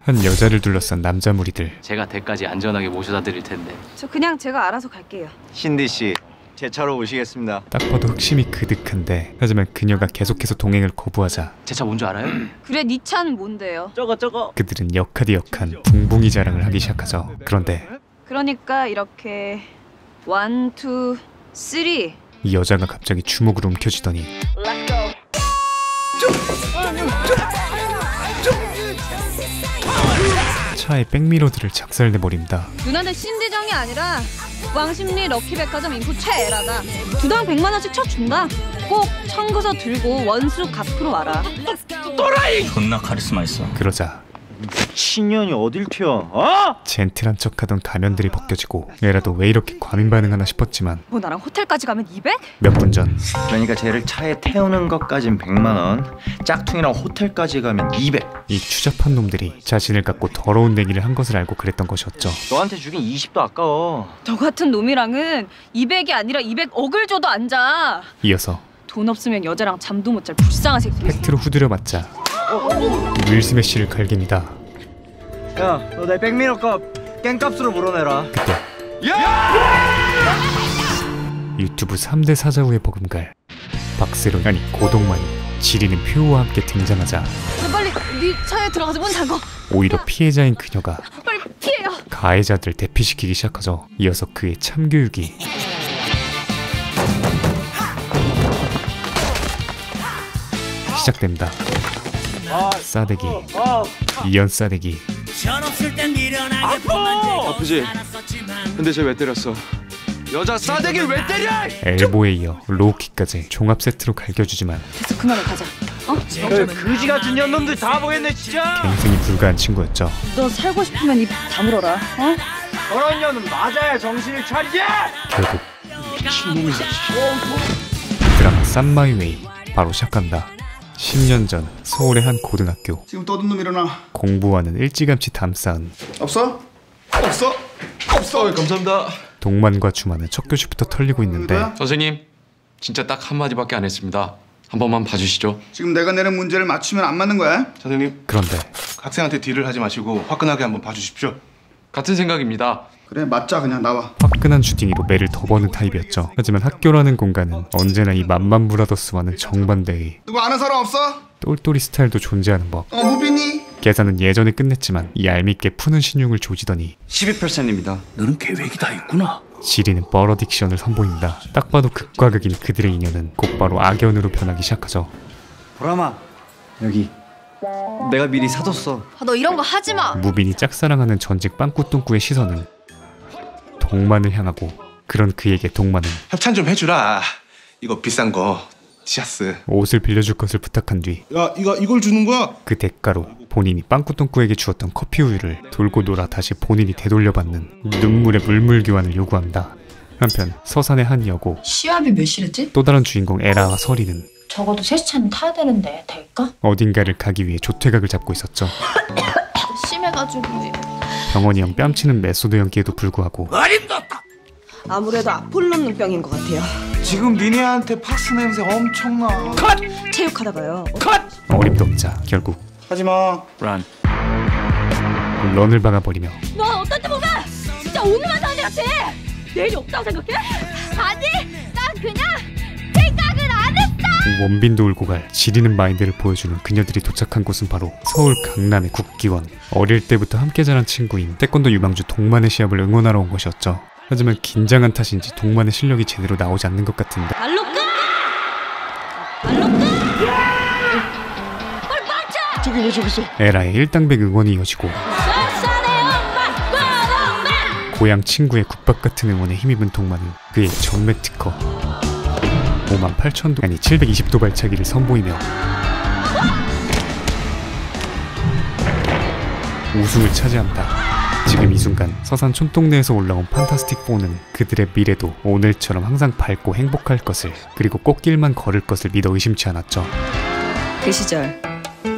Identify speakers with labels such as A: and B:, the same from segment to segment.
A: 한 여자를 둘러싼 남자 무리들.
B: 제가 댁까지 안전하게 모셔다 드릴 텐데.
C: 저 그냥 제가 알아서 갈게요.
D: 신디 씨, 제 차로 오시겠습니다.
A: 딱 봐도 흑심이 그득한데 하지만 그녀가 계속해서 동행을 거부하자
B: 제 차 뭔 줄 알아요?
C: 그래, 네 차는 뭔데요?
D: 저거.
A: 그들은 역하디역한 붕붕이 자랑을 하기 시작하죠. 그런데
C: 그러니까 이렇게 1, 2, 3.
A: 이 여자가 갑자기 주먹으로 움켜쥐더니 차의 백미러들을 작살내버립니다.
C: 누나는 신디정이 아니라 왕십리 럭키백화점 인프 최애라다. 두당 100만 원씩 쳐준다. 꼭 청구서 들고 원수 갚으러 와라.
E: 존나 카리스마 있어.
A: 그러자
D: 신년이 어딜 튀어? 어?
A: 젠틀한 척하던 가면들이 벗겨지고 얘라도 왜 이렇게 과민 반응하나 싶었지만
C: 뭐 나랑 호텔까지 가면 200?
A: 몇 분 전
D: 그러니까 쟤를 차에 태우는 것까진 100만 원, 짝퉁이랑 호텔까지 가면 200.
A: 이 추잡한 놈들이 자신을 갖고 더러운 내기를 한 것을 알고 그랬던 것이었죠.
D: 너한테 주긴 20도 아까워.
C: 너 같은 놈이랑은 200이 아니라 200억을 줘도 안 자.
A: 이어서
C: 돈 없으면 여자랑 잠도 못 잘 불쌍한 새끼.
A: 팩트로 후드려 맞자 윌 스매시를 갈깁니다.
D: 야, 너 내 백미러값 깽값으로 물어내라.
A: 그때 유튜브 3대 사자후의 버금갈 박세로 아니 고동만이 지리는 표우와 함께 등장하자
C: 너 빨리 네 차에 들어가서 문 잠궈.
A: 오히려 피해자인 그녀가
C: 빨리 피해요.
A: 가해자들을 대피시키기 시작하죠. 이어서 그의 참교육이 시작됩니다. 싸대기, 이연 싸대기.
F: 아프지? 근데 쟤 왜 때렸어? 여자 싸대기를 왜 때려?
A: 엘보에 이어 로우킥까지 종합 세트로 갈겨주지만
C: 됐어, 그만해 가자.
D: 그지 같은 년놈들 다 보겠네 진짜.
A: 갱생이 불가한 친구였죠.
C: 너 살고 싶으면 입 다물어라. 어?
D: 저런 년은 맞아야 정신을 차리지.
A: 결국 드라마 쌈마이웨이 바로 시작한다. 10년 전 서울의 한 고등학교.
G: 지금 떠든 놈 일어나.
A: 공부와는 일찌감치 담쌓은
G: 없어? 없어?
F: 감사합니다.
A: 동만과 주만은 첫 교시부터 털리고 있는데
F: 선생님, 진짜 딱 한마디밖에 안 했습니다. 한 번만 봐주시죠.
G: 지금 내가 내는 문제를 맞추면 안 맞는 거야?
F: 선생님,
A: 그런데
F: 학생한테 딜을 하지 마시고 화끈하게 한번 봐주십시오. 같은 생각입니다.
G: 그래, 맞자. 그냥 나와.
A: 화끈한 슈팅으로 매를 더 버는 타입이었죠. 하지만 학교라는 공간은 언제나 이 맘만 브라더스와는 정반대의
G: 누구 아는 사람 없어?
A: 똘똘이 스타일도 존재하는 법.
G: 무빈이?
A: 계산은 예전에 끝냈지만 얄밉게 푸는 신용을 조지더니
D: 12%입니다.
E: 너는 계획이 다 있구나.
A: 지리는 버러딕션을 선보입니다. 딱 봐도 극과 극인 그들의 인연은 곧바로 악연으로 변하기 시작하죠.
D: 보람아, 여기 내가 미리 사뒀어.
C: 너 이런 거 하지 마.
A: 무빈이 짝사랑하는 전직 빵꾸똥꾸의 시선은 동만을 향하고 그런 그에게 동만은
F: 협찬 좀 해주라. 이거 비싼 거 티셔츠.
A: 옷을 빌려줄 것을 부탁한 뒤
G: 야, 이걸 주는 거야?
A: 그 대가로 본인이 빵꾸똥꾸에게 주었던 커피 우유를 돌고 돌아 다시 본인이 되돌려받는 눈물의 물물 교환을 요구합니다. 한편 서산의 한 여고
H: 시합이 몇 시랬지?
A: 또 다른 주인공 에라와 서리는
H: 적어도 3시차는 타야 되는데 될까?
A: 어딘가를 가기 위해 조퇴각을 잡고 있었죠.
H: 심해가지고
A: 병원이 형 뺨치는 메소드 연기에도 불구하고
I: 아무래도 아폴로 눈병인 것 같아요.
F: 지금 니네한테 팍스 냄새 엄청나.
I: 체육하다가요.
A: 어림도 없자 결국
G: 하지마.
E: 란.
A: 런을 박아버리며
C: 너 어떤 때 보면 진짜 오늘만 사는 애 같아. 내일이 없다고 생각해? 아니, 난 그냥 생각을 안 했어.
A: 원빈도 울고 갈 지리는 마인드를 보여주는 그녀들이 도착한 곳은 바로 서울 강남의 국기원. 어릴 때부터 함께 자란 친구인 태권도 유망주 동만의 시합을 응원하러 온 것이었죠. 하지만 긴장한 탓인지 동만의 실력이 제대로 나오지 않는 것 같은데
C: 말로 끝! 말로 끝! 빨리 빡쳐!
F: 저기 왜 저기 있어?
A: 에라의 일당백 응원이 이어지고 고향 친구의 국밥 같은 응원에 힘입은 동만은 그의 정맥 특허 58,000도 아니 720도 발차기를 선보이며 우승을 차지한다. 지금 이 순간 서산 촌동네에서 올라온 판타스틱4는 그들의 미래도 오늘처럼 항상 밝고 행복할 것을 그리고 꽃길만 걸을 것을 믿어 의심치 않았죠.
I: 그 시절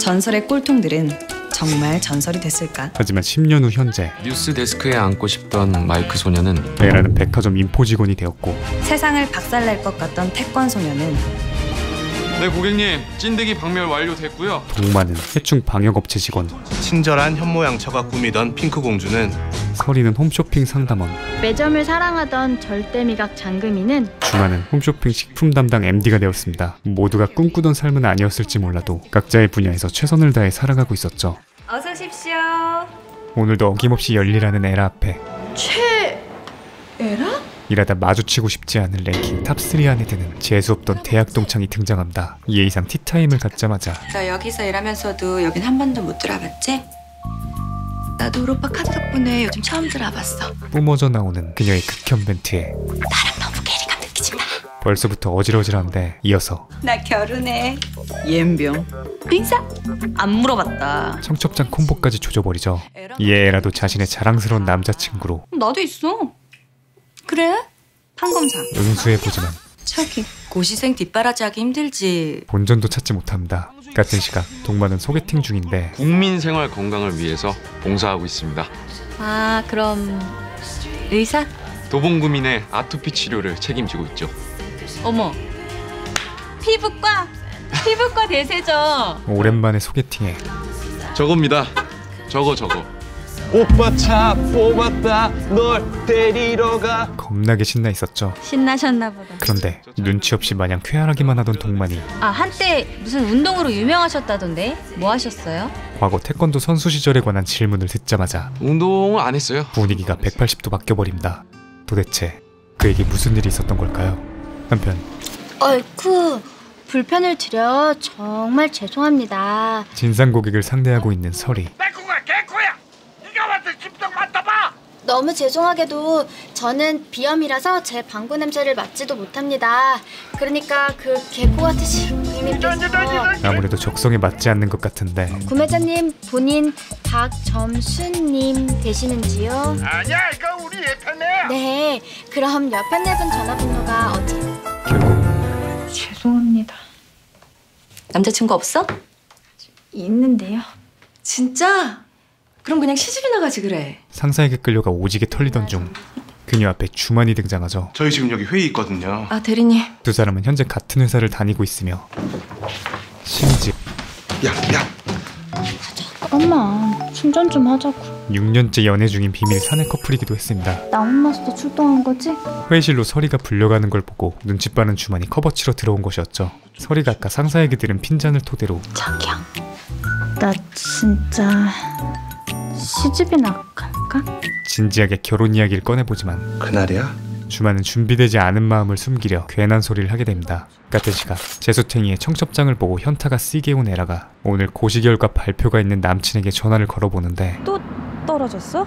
I: 전설의 꼴통들은 정말 전설이 됐을까?
A: 하지만 10년 후 현재
F: 뉴스 데스크에 앉고 싶던 마이크 소녀는
A: 에라는 백화점 인포 직원이 되었고
I: 세상을 박살낼 것 같던 태권 소녀는
F: 네 고객님, 찐득이 박멸 완료됐고요.
A: 동만은 해충 방역업체 직원,
J: 친절한 현모양처가 꾸미던 핑크 공주는
A: 설이는 홈쇼핑 상담원,
K: 매점을 사랑하던 절대미각 장금이는
A: 주만은 홈쇼핑 식품 담당 MD가 되었습니다. 모두가 꿈꾸던 삶은 아니었을지 몰라도 각자의 분야에서 최선을 다해 살아가고 있었죠.
C: 어서 오십시오.
A: 오늘도 어김없이 열일하는 에라 앞에
I: 에라?
A: 일하다 마주치고 싶지 않은 랭킹 탑3 안에 드는 재수없던 대학 동창이 등장합니다. 예의상 티타임을 갖자마자
I: 너 여기서 일하면서도 여긴 한 번도 못 들어봤지? 나도 우리 오빠 카드 덕분에 요즘 처음 들어봤어.
A: 뿜어져 나오는 그녀의 극혐 멘트에
I: 나랑 너무 괴리감 느끼지 마.
A: 벌써부터 어질어질한데 이어서
I: 나 결혼해. 옌병 인사? 안 물어봤다.
A: 청첩장 콤보까지 조져버리죠. 이에 에라도 자신의 자랑스러운 남자친구로
C: 나도 있어. 그래? 판검사.
A: 응수해보지만
I: 저기 고시생 뒷바라지하기 힘들지.
A: 본전도 찾지 못합니다. 같은 시각 동만은 소개팅 중인데
F: 국민 생활 건강을 위해서 봉사하고 있습니다.
C: 아, 그럼 의사?
F: 도봉구민의 아토피 치료를 책임지고 있죠.
C: 어머. 피부과 대세죠.
A: 오랜만에 소개팅에
F: 저겁니다. 저거.
J: 오빠 차 뽑았다 널 데리러 가.
A: 겁나게 신나 있었죠.
C: 신나셨나 보다.
A: 그런데 눈치 없이 마냥 쾌활하기만 하던 동만이
C: 아, 한때 무슨 운동으로 유명하셨다던데? 뭐 하셨어요?
A: 과거 태권도 선수 시절에 관한 질문을 듣자마자
F: 운동을 안 했어요.
A: 분위기가 180도 바뀌어버립니다. 도대체 그에게 무슨 일이 있었던 걸까요? 한편
K: 어이쿠 불편을 드려 정말 죄송합니다.
A: 진상 고객을 상대하고 있는 설이
K: 너무 죄송하게도 저는 비염이라서 제 방구 냄새를 맡지도 못합니다. 그러니까 그 개코 같으신 고객님께서
A: 아무래도 적성에 맞지 않는 것 같은데
K: 구매자님 본인 박점순님 되시는지요?
G: 아니야, 이거 우리 예편네.
K: 네, 그럼 옆에 내분 전화번호가 어디?
A: 결국
K: 죄송합니다.
I: 남자친구 없어?
K: 있는데요.
I: 진짜? 그럼 그냥 시집이나 가지 그래.
A: 상사에게 끌려가 오지게 털리던 중 그녀 앞에 주만이 등장하죠.
J: 저희 지금 여기 회의 있거든요.
I: 아 대리님.
A: 두 사람은 현재 같은 회사를 다니고 있으며 심지어
J: 야.
K: 잠깐만 충전 좀 하자고.
A: 6년째 연애 중인 비밀 사내 커플이기도 했습니다.
K: 나온 마스터 출동한 거지?
A: 회의실로 설이가 불려가는 걸 보고 눈치 빠른 주만이 커버 치러 들어온 것이었죠. 설이가 아까 상사에게 들은 핀잔을 토대로
K: 자기야 나 진짜 시집이나 갈까?
A: 진지하게 결혼 이야기를 꺼내보지만
J: 그날이야?
A: 주만은 준비되지 않은 마음을 숨기려 괜한 소리를 하게 됩니다. 같은 시각 재수탱이의 청첩장을 보고 현타가 쓰게 온 에라가 오늘 고시 결과 발표가 있는 남친에게 전화를 걸어보는데
C: 또 떨어졌어?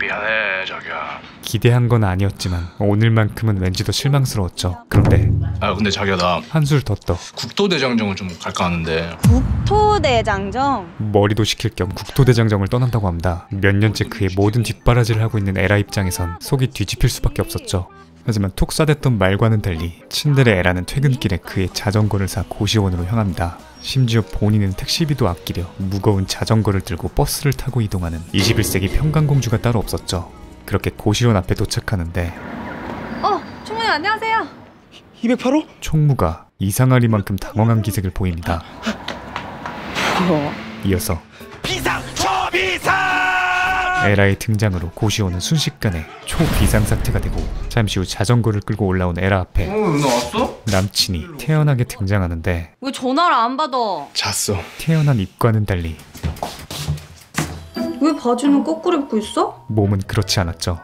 J: 미안해 자기야.
A: 기대한 건 아니었지만 오늘만큼은 왠지 더 실망스러웠죠. 그런데
E: 근데 자기야 나
A: 한술 더 떠
E: 국도대장정을 좀 갈까 하는데.
C: 국토대장정.
A: 머리도 식힐 겸 국토대장정을 떠난다고 합니다. 몇 년째 그의 모든 뒷바라지를 하고 있는 에라 입장에선 속이 뒤집힐 수밖에 없었죠. 하지만 톡 쏴댔던 말과는 달리 친데레 에라는 퇴근길에 그의 자전거를 사 고시원으로 향합니다. 심지어 본인은 택시비도 아끼려 무거운 자전거를 들고 버스를 타고 이동하는 21세기 평강공주가 따로 없었죠. 그렇게 고시원 앞에 도착하는데
C: 총무님 안녕하세요.
J: 208호?
A: 총무가 이상하리만큼 당황한 기색을 보입니다. 이어서
J: 비상! 초비상!
A: 에라의 등장으로 고시원은 순식간에 초비상사태가 되고 잠시 후 자전거를 끌고 올라온 에라 앞에
J: 나왔어?
A: 남친이 태연하게 등장하는데
C: 왜 전화를 안 받아?
J: 잤어.
A: 태연한 입과는 달리
C: 왜 바지는 거꾸로 입고 있어?
A: 몸은 그렇지 않았죠.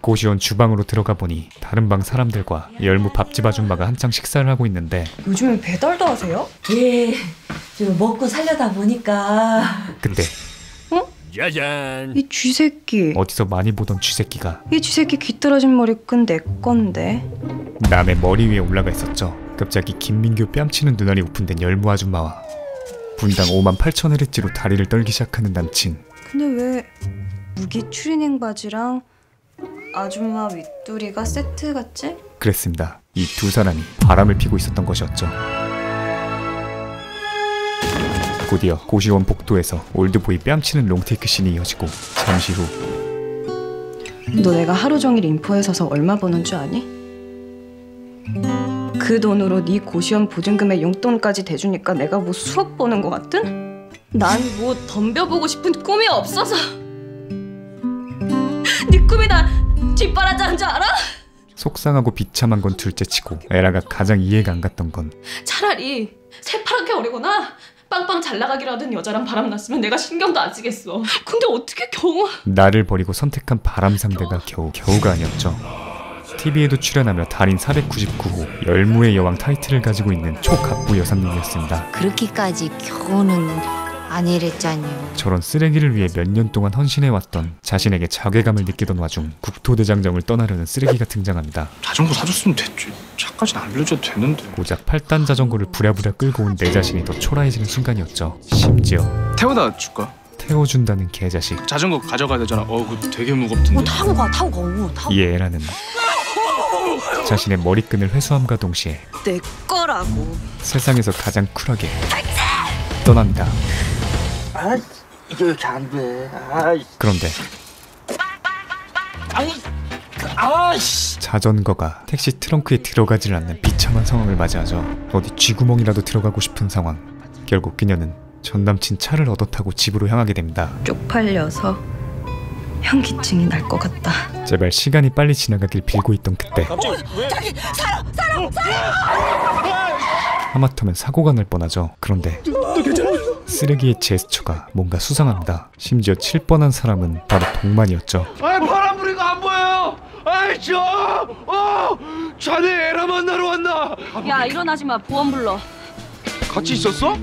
A: 고시원 주방으로 들어가 보니 다른 방 사람들과 열무 밥집 아줌마가 한창 식사를 하고 있는데
I: 요즘에 배달도 하세요? 예. 좀 먹고 살려다 보니까.
A: 그때
E: 짜잔.
I: 이 쥐새끼.
A: 어디서 많이 보던 쥐새끼가
I: 이 쥐새끼 귀떨어진 머리끈 내 건데.
A: 남의 머리 위에 올라가 있었죠. 갑자기 김민규 뺨치는 눈알이 오픈된 열무 아줌마와 분당 58,000헤르츠로 다리를 떨기 시작하는 남친.
I: 근데 왜 무기 추리닝 바지랑 아줌마 윗도리가 세트 같지?
A: 그랬습니다. 이 두 사람이 바람을 피고 있었던 것이었죠. 곧이어 고시원 복도에서 올드보이 뺨치는 롱테이크 씬이 이어지고 잠시 후
I: 너 내가 하루 종일 인포에 서서 얼마 버는 줄 아니? 그 돈으로 네 고시원 보증금에 용돈까지 대주니까 내가 뭐 수억 버는 것 같은? 난 뭐 덤벼보고 싶은 꿈이 없어서. 네 꿈이 나 뒷바라지한 줄 알아?
A: 속상하고 비참한 건 둘째치고 에라가 가장 이해가 안 갔던 건
I: 차라리 새파랗게 어리거나 빵빵 잘 나가기로 하던 여자랑 바람났으면 내가 신경도 안 쓰겠어. 근데 어떻게 겨우...
A: 나를 버리고 선택한 바람 상대가 겨우가 아니었죠. TV에도 출연하며 달인 499호 열무의 여왕 타이틀을 가지고 있는 초갑부 여사님이었습니다.
L: 그렇게까지 겨우는 아니랬잖요.
A: 저런 쓰레기를 위해 몇 년 동안 헌신해왔던 자신에게 자괴감을 느끼던 와중 국토대장정을 떠나려는 쓰레기가 등장합니다.
E: 자전거 사줬으면 됐지. 차까지는 안 빌려줘도 되는데.
A: 고작 8단 자전거를 부랴부랴 끌고 온 내 자신이 더 초라해지는 순간이었죠. 심지어
E: 태워다 줄까?
A: 태워준다는 개자식.
E: 자전거 가져가야 되잖아. 그거 되게 무겁던데.
L: 타고 가.
A: 이에 에라는 자신의 머리끈을 회수함과 동시에
I: 내 거라고.
A: 세상에서 가장 쿨하게 떠납니다.
G: 이게 왜 이렇게 안 돼?
A: 그런데 자전거가 택시 트렁크에 들어가질 않는 비참한 상황을 맞이하죠. 어디 쥐구멍이라도 들어가고 싶은 상황. 결국 그녀는 전남친 차를 얻어 타고 집으로 향하게 됩니다.
I: 쪽팔려서 현기증이 날 것 같다.
A: 제발 시간이 빨리 지나가길 빌고 있던 그때
G: 저기 사람!
A: 하마터면 사고가 날 뻔하죠. 그런데 쓰레기의 제스처가 뭔가 수상합니다. 심지어 칠 뻔한 사람은 바로 동만이었죠.
F: 바람 부리고 안 보여요. 자네 에라 만나러 왔나?
C: 야 일어나지 마. 보험 불러.
F: 같이 있었어?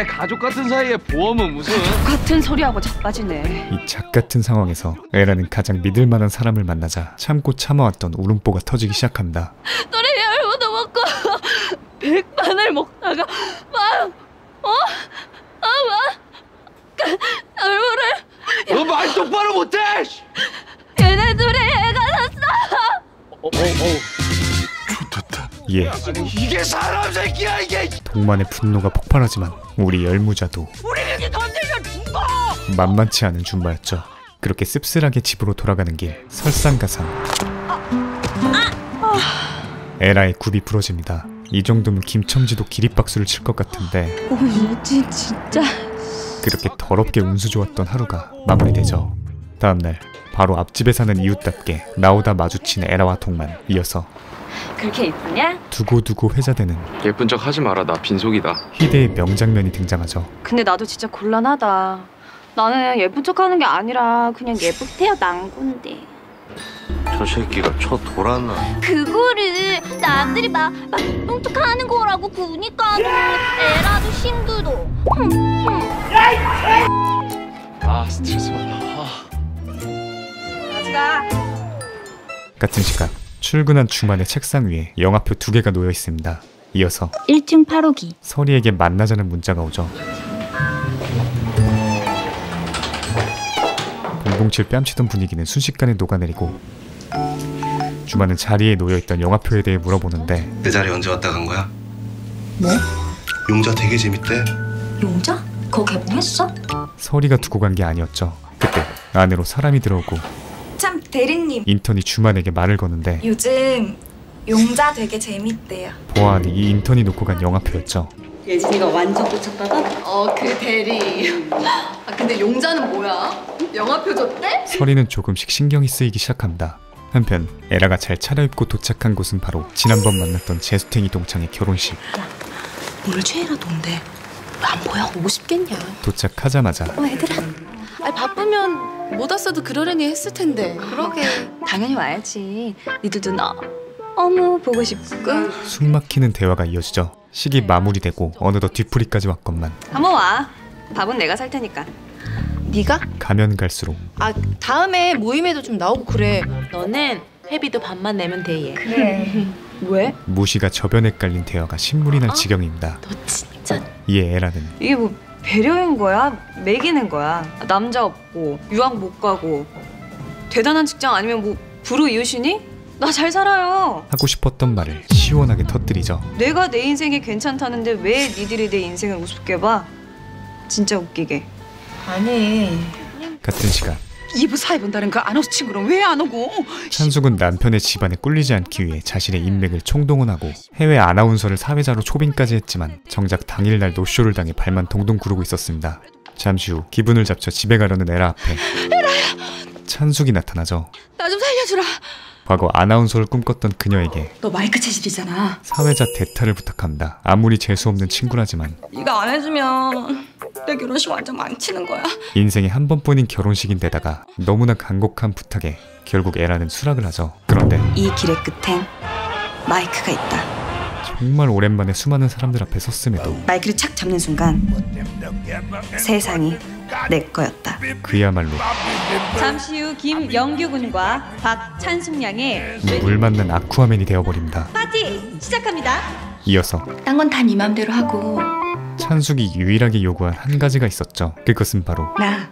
F: 가족 같은 사이에 보험은 무슨?
C: 같은 소리하고 자빠지네.
A: 이 작같은 상황에서 에라는 가장 믿을만한 사람을 만나자 참고 참아왔던 울음보가 터지기 시작합니다.
C: 너네 열무도 먹고 백반을 먹다가 열무를
F: 너 말 똑바로 못해!
C: 얘네 둘이 애가 났어.
F: 좋겠다.
A: 예,
F: 이게 사람 새끼야 이게!
A: 동만의 분노가 폭발하지만 우리 열무자도
G: 우리 이렇게 던지면 죽어!
A: 만만치 않은 줌바였죠. 그렇게 씁쓸하게 집으로 돌아가는 길 설상가상 에라의 굽이 부러집니다. 이 정도면 김첨지도 기립박수를 칠 것 같은데
C: 뭐지 진짜.
A: 그렇게 더럽게 운수 좋았던 하루가 마무리되죠. 다음날 바로 앞집에 사는 이웃답게 나오다 마주친 에라와 동만, 이어서
C: 그렇게 이쁘냐?
A: 두고두고 회자되는
F: 예쁜 척 하지 마라. 나 빈속이다.
A: 희대의 명장면이 등장하죠.
C: 근데 나도 진짜 곤란하다. 나는 예쁜 척하는 게 아니라 그냥 예쁘게 태어난 건데.
D: 저 새끼가 쳐 돌았나?
K: 그거를 남들이 막 뚱뚱하는 거라고 그니까 에라도 힘들어.
F: 스트레스 받아.
A: 같은 시각 출근한 주만의 책상 위에 영화표 2개가 놓여 있습니다. 이어서
K: 1층 8호기.
A: 서리에게 만나자는 문자가 오죠. 007 뺨치던 분위기는 순식간에 녹아내리고 주만은 자리에 놓여있던 영화표에 대해 물어보는데
M: 내 자리 언제 왔다 간 거야?
H: 뭐?
M: 용자 되게 재밌대.
H: 용자? 그거 개봉했어?
A: 서리가 두고 간 게 아니었죠. 그때 안으로 사람이 들어오고
I: 참 대리님,
A: 인턴이 주만에게 말을 거는데
I: 요즘 용자 되게 재밌대요.
A: 보아하니 이 인턴이 놓고 간 영화표였죠.
I: 예진이가 완전 꽂혔다가?
H: 그 대리. 근데 용자는 뭐야? 영화표 줬대?
A: 서리는 조금씩 신경이 쓰이기 시작합니다. 한편 에라가 잘 차려입고 도착한 곳은 바로 지난번 만났던 재수탱이 동창의 결혼식.
H: 뭘 죄라도 온대. 안 보여? 오고 싶겠냐?
A: 도착하자마자
H: 얘들아. 바쁘면 못 왔어도 그러려니 했을 텐데.
I: 그러게. 당연히 와야지. 니들도 너무 보고 싶고.
A: 숨막히는 대화가 이어지죠. 식이 마무리되고 어느덧 뒤풀이까지 왔건만
I: 한번 와. 밥은 내가 살 테니까.
H: 네가?
A: 가면 갈수록
H: 다음에 모임에도 좀 나오고 그래. 너는 회비도 반만 내면 돼 얘.
I: 그래. 왜?
A: 무시가 저변에 깔린 대화가 신물이 날 지경입니다.
H: 너 진짜.
A: 이에 에라는
I: 이게 뭐 배려인 거야? 매기는 거야? 남자 없고 유학 못 가고 대단한 직장 아니면 뭐 부르 이웃이니? 나 잘 살아요.
A: 하고 싶었던 말을 시원하게 터뜨리죠.
I: 내가 내 인생이 괜찮다는데 왜 니들이 내 인생을 우습게 봐? 진짜 웃기게.
H: 아니.
A: 같은 시간
N: 2부 4해본다는 그 아나운서 친구는 왜 안 오고?
A: 찬숙은 남편의 집안에 꿀리지 않기 위해 자신의 인맥을 총동원하고 해외 아나운서를 사회자로 초빙까지 했지만 정작 당일날 노쇼를 당해 발만 동동 구르고 있었습니다. 잠시 후 기분을 잡쳐 집에 가려는 에라 앞에 찬숙이 나타나죠.
N: 나 좀 살려주라.
A: 과거 아나운서를 꿈꿨던 그녀에게
N: 너 마이크 체질이잖아.
A: 사회자 대타를 부탁합니다. 아무리 재수없는 친구라지만
N: 네가 안 해주면 내 결혼식 완전 망치는 거야.
A: 인생에 한 번뿐인 결혼식인데다가 너무나 간곡한 부탁에 결국 에라는 수락을 하죠. 그런데
N: 이 길의 끝엔 마이크가 있다.
A: 정말 오랜만에 수많은 사람들 앞에 섰음에도
N: 마이크를 착 잡는 순간 세상이 내 거였다.
A: 그야말로
C: 잠시 후 김영규 군과 박찬숙 양의
A: 물 만난 아쿠아맨이 되어버립니다.
C: 파티 시작합니다.
A: 이어서
N: 딴 건 다 네 맘대로 하고
A: 찬숙이 유일하게 요구한 한 가지가 있었죠. 그것은 바로
N: 나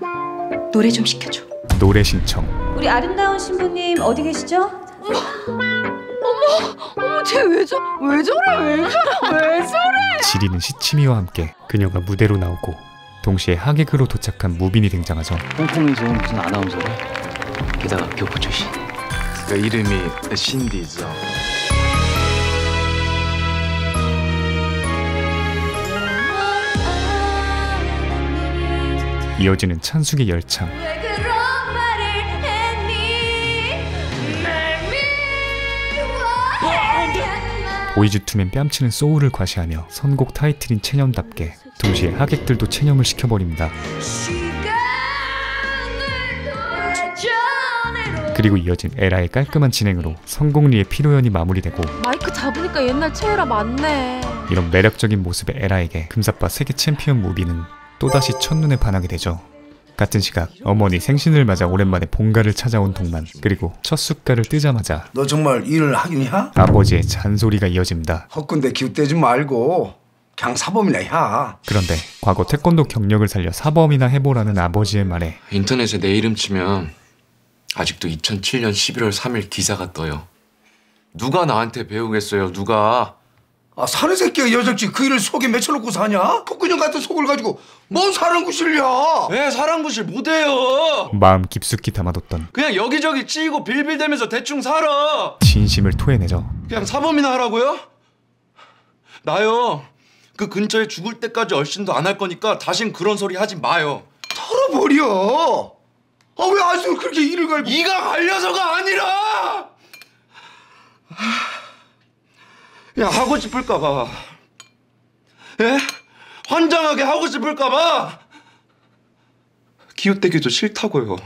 N: 노래 좀 시켜줘.
A: 노래 신청.
C: 우리 아름다운 신부님 어디 계시죠?
N: 어머, 쟤 왜 저래?
A: 지리는 시치미와 함께 그녀가 무대로 나오고 동시에 하객으로 도착한 무빈이 등장하죠.
B: 홍콩이 좋은 무슨 아나운서래? 게다가 교포 출신.
F: 그 이름이 신디죠.
A: 이어지는 찬숙의 열창. 보이즈 투맨 뺨치는 소울을 과시하며 선곡 타이틀인 체념답게 동시에 하객들도 체념을 시켜버립니다. 그리고 이어진 에라의 깔끔한 진행으로 성공리의 피로연이 마무리되고
H: 마이크 잡으니까 옛날 최애라 맞네.
A: 이런 매력적인 모습의 에라에게 금사빠 세계 챔피언 무비는 또다시 첫눈에 반하게 되죠. 같은 시각 어머니 생신을 맞아 오랜만에 본가를 찾아온 동만, 그리고 첫 숟갈을 뜨자마자
O: 너 정말 일을 하긴 해?
A: 아버지의 잔소리가 이어집니다.
O: 헛군데 기웃대지 말고 그냥 사범이나 해.
A: 그런데 과거 태권도 경력을 살려 사범이나 해보라는 아버지의 말에
P: 인터넷에 내 이름 치면 아직도 2007년 11월 3일 기사가 떠요. 누가 나한테 배우겠어요, 누가?
O: 아, 사는 새끼가 여적지 그 일을 속에 맺혀놓고 사냐? 폭군형 같은 속을 가지고 뭔 사랑구실이야?
F: 왜 사랑구실 못해요?
A: 마음 깊숙이 담아뒀던
F: 그냥 여기저기 찌고 빌빌대면서 대충 살아.
A: 진심을 토해내죠.
F: 그냥 사범이나 하라고요? 나요. 그 근처에 죽을 때까지 얼씬도 안 할 거니까 다신 그런 소리 하지 마요.
O: 털어버려. 아, 왜 아직도 그렇게 일을 갈고.
F: 이가 갈려서가 아니라. 야, 하고 싶을까 봐. 예? 환장하게 하고 싶을까 봐. 기웃대기도 싫다고요.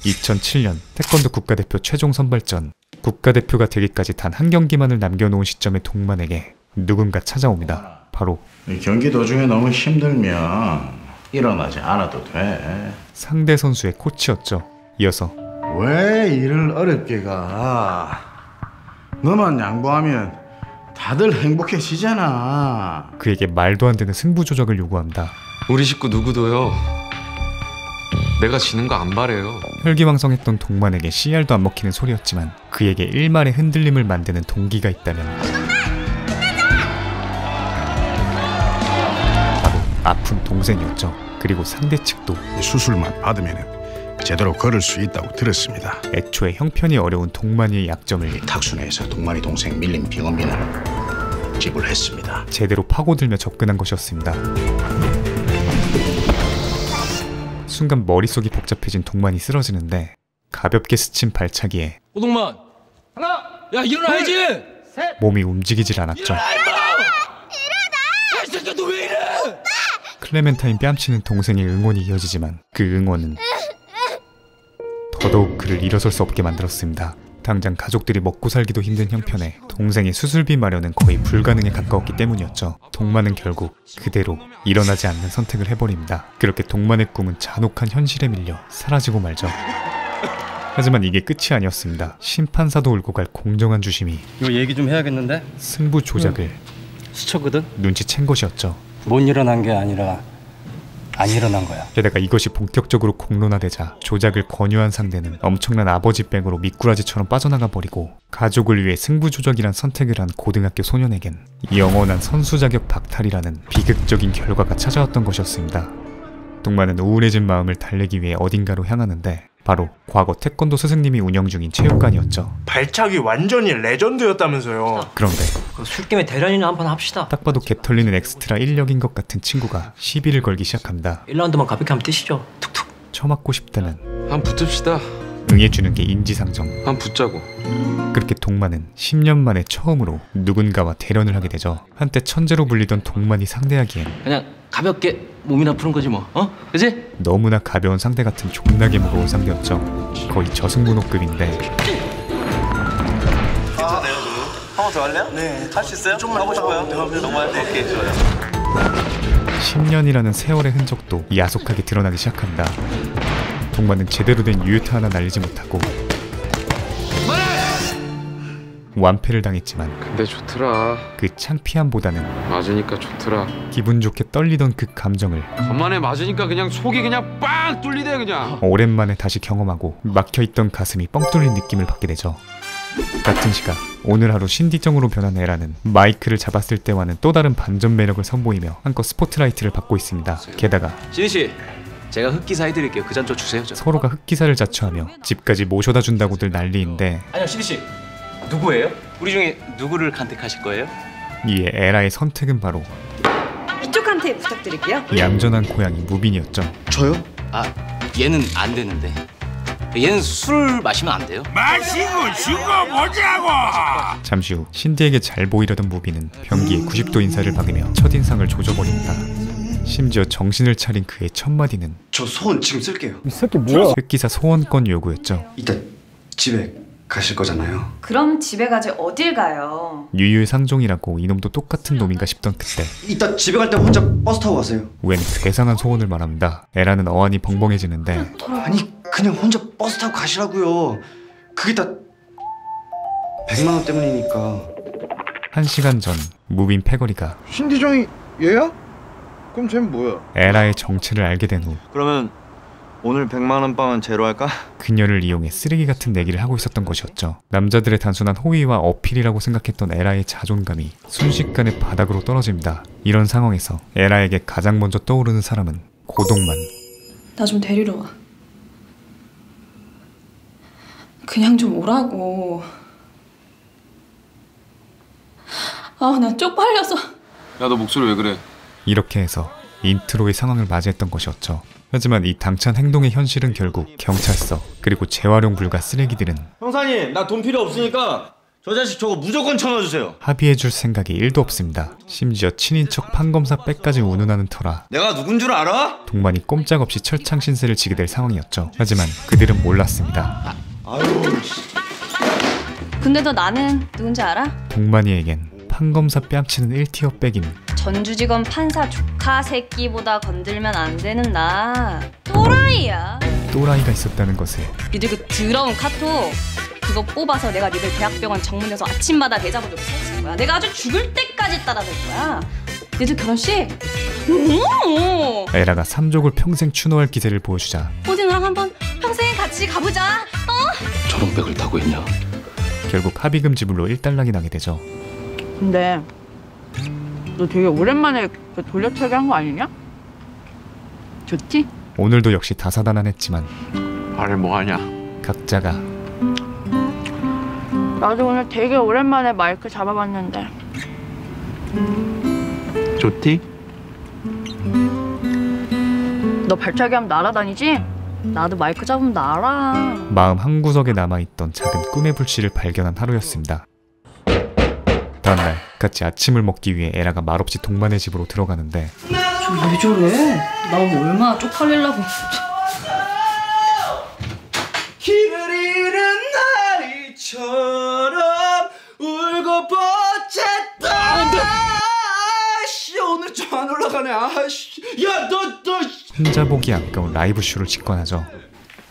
A: 2007년 태권도 국가대표 최종 선발전. 국가대표가 되기까지 단 한 경기만을 남겨놓은 시점의 동만에게 누군가 찾아옵니다. 바로
Q: 경기 도중에 너무 힘들면 일어나지 않아도 돼.
A: 상대 선수의 코치였죠. 이어서
Q: 왜 일을 어렵게 가? 너만 양보하면 다들 행복해지잖아.
A: 그에게 말도 안 되는 승부 조작을 요구합니다.
P: 우리 식구 누구도요. 내가 지는 거 안 바래요.
A: 혈기왕성했던 동만에게 CR도 안 먹히는 소리였지만 그에게 일말의 흔들림을 만드는 동기가 있다면 바로 아픈 동생이었죠. 그리고 상대 측도
R: 수술만 받으면 제대로 걸을 수 있다고 들었습니다.
A: 애초에 형편이 어려운 동만이의 약점을
R: 탁순회에서 동만이 동생 밀린 병원비는 지불했습니다.
A: 제대로 파고들며 접근한 것이었습니다. 순간 머릿속이 복잡해진 동만이 쓰러지는데 가볍게 스친 발차기에
J: 오동만 하나, 야 일어나야지.
A: 몸이 움직이질 않았죠.
J: 일어나! 이 새끼야 너 왜 이래?
A: 클레멘타인 뺨치는 동생의 응원이 이어지지만 그 응원은 더더욱 그를 일어설 수 없게 만들었습니다. 당장 가족들이 먹고 살기도 힘든 형편에 동생의 수술비 마련은 거의 불가능에 가까웠기 때문이었죠. 동만은 결국 그대로 일어나지 않는 선택을 해버립니다. 그렇게 동만의 꿈은 잔혹한 현실에 밀려 사라지고 말죠. 하지만 이게 끝이 아니었습니다. 심판사도 울고 갈 공정한 주심이
S: 이거 얘기 좀 해야겠는데?
A: 승부 조작을
S: 수초거든?
A: 눈치챈 것이었죠.
S: 못 일어난 게 아니라 안 일어난 거야.
A: 게다가 이것이 본격적으로 공론화되자 조작을 권유한 상대는 엄청난 아버지병으로 미꾸라지처럼 빠져나가 버리고 가족을 위해 승부조작이란 선택을 한 고등학교 소년에겐 영원한 선수 자격 박탈이라는 비극적인 결과가 찾아왔던 것이었습니다. 동만은 우울해진 마음을 달래기 위해 어딘가로 향하는데 바로 과거 태권도 스승님이 운영 중인 체육관이었죠.
T: 발차기 완전히 레전드였다면서요.
A: 그런데
B: 술김에 대련이나 한판 합시다.
A: 딱 봐도 개털리는 엑스트라 인력인 것 같은 친구가 시비를 걸기 시작합니다.
B: 1라운드만 가볍게 하면 뛰시죠. 툭툭.
A: 처맞고 싶다는
P: 한 붙읍시다.
A: 응해주는 게 인지상정.
P: 한 붙자고.
A: 그렇게 동만은 10년 만에 처음으로 누군가와 대련을 하게 되죠. 한때 천재로 불리던 동만이 상대하기엔
B: 그냥 가볍게 몸이나 푸는 거지 뭐. 그지?
A: 너무나 가벼운 상대 같은 존나게 무거운 상대였죠. 거의 저승문호급인데
U: 괜찮아요, 한 번 더 할래요? 네. 할 수 있어요? 좀만 하고 싶어요. 정말? 네. 오케이, 좋아요.
A: 10년이라는 세월의 흔적도 야속하게 드러나기 시작한다. 동만은 제대로 된 유효타 하나 날리지 못하고 완패를 당했지만
P: 근데 좋더라.
A: 그 창피함보다는
P: 맞으니까 좋더라.
A: 기분 좋게 떨리던 그 감정을
P: 간만에 맞으니까 그냥 속이 그냥 빵 뚫리네 그냥.
A: 오랜만에 다시 경험하고 막혀있던 가슴이 뻥 뚫린 느낌을 받게 되죠. 같은 시각 오늘 하루 신디정으로 변한 에라는 마이크를 잡았을 때와는 또 다른 반전 매력을 선보이며 한껏 스포트라이트를 받고 있습니다. 게다가
B: 신희씨, 제가 흑기사 해드릴게요. 그 잔 좀 주세요.
A: 서로가 흑기사를 자처하며 집까지 모셔다 준다고들 난리인데
B: 아니요, 신희씨, 누구예요? 우리 중에 누구를 간택하실 거예요?
A: 이에 에라의 선택은 바로
I: 이쪽한테 부탁드릴게요.
A: 얌전한 고양이 무빈이었죠.
B: 저요? 아, 얘는 안 되는데. 얘는 술 마시면 안 돼요.
J: 마시고 죽어보자고.
A: 잠시 후 신디에게 잘 보이려던 무빈은 변기에 90도 인사를 박으며 첫인상을 조져버린다. 심지어 정신을 차린 그의 첫 마디는
U: 저 소원 지금 쓸게요.
A: 이 새끼 뭐야? 흑기사 소원권 요구였죠.
U: 이따 집에 가실 거잖아요.
I: 그럼 집에 가지 어딜 가요?
A: 유유상종이라고 이놈도 똑같은 놈인가 싶던 그때
U: 이따 집에 갈 때 혼자 버스 타고 가세요.
A: 웬 괴상한 소원을 말합니다. 에라는 어안이 벙벙해지는데
U: 아니 그냥 혼자 버스 타고 가시라고요. 그게 다 100만 원 때문이니까.
A: 1시간 전 무빈 패거리가
O: 신디정이 얘야? 그럼 쟤는 뭐야?
A: 에라의 정체를 알게 된 후
D: 그러면 오늘 100만 원 빵은 제로 할까?
A: 그녀를 이용해 쓰레기 같은 내기를 하고 있었던 것이었죠. 남자들의 단순한 호의와 어필이라고 생각했던 에라의 자존감이 순식간에 바닥으로 떨어집니다. 이런 상황에서 에라에게 가장 먼저 떠오르는 사람은 고동만.
I: 나 좀 데리러 와. 그냥 좀 오라고. 아, 나 쪽팔려서.
P: 야, 너 목소리 왜 그래?
A: 이렇게 해서 인트로의 상황을 맞이했던 것이었죠. 하지만 이 당찬 행동의 현실은 결국 경찰서 그리고 재활용 불가 쓰레기들은
D: 형사님, 나 돈 필요 없으니까 저 자식 저거 무조건 쳐넣어주세요.
A: 합의해줄 생각이 1도 없습니다. 심지어 친인척 판검사 백까지 운운하는 터라
D: 내가 누군 줄 알아?
A: 동만이 꼼짝없이 철창 신세를 지게 될 상황이었죠. 하지만 그들은 몰랐습니다.
D: 아유.
I: 근데 너 나는 누군지 알아?
A: 동만이에겐 판검사 뺨치는 1티어 백인
I: 전주지검 판사 조카 새끼보다 건들면 안 되는 나 또라이야.
A: 또라이가 있었다는 것을
I: 니들 그 더러운 카톡 그거 뽑아서 내가 니들 대학병원 정문에서 아침마다 대자보로 써줄 거야. 내가 아주 죽을 때까지 따라줄 거야. 니들 결혼식?
A: 에라가 삼족을 평생 추노할 기세를 보여주자
I: 어디 너랑 한번 평생 같이 가보자.
B: 저런 백을 타고 있냐?
A: 결국 합의금 지불로 1달락이 나게 되죠.
V: 근데 너 되게 오랜만에 돌려차기 한 거 아니냐? 좋지?
A: 오늘도 역시 다사다난했지만
P: 말을 뭐하냐?
A: 각자가
V: 나도 오늘 되게 오랜만에 마이크 잡아봤는데
P: 좋디?
V: 너 발차기 하면 날아다니지? 나도 마이크 잡으면 날아.
A: 마음 한구석에 남아있던 작은 꿈의 불씨를 발견한 하루였습니다. 다음날 같이 아침을 먹기 위해 에라가 말없이 동만의 집으로 들어가는데
I: 저 왜 저래? 나 얼마나 쪽팔리려고.
J: 길을 잃은 나이처럼 울고 뻗쳤다. 아씨 오늘 좀 안 올라가네. 아씨 야 너
A: 혼자 보기 아까운 라이브 쇼를 직관하죠.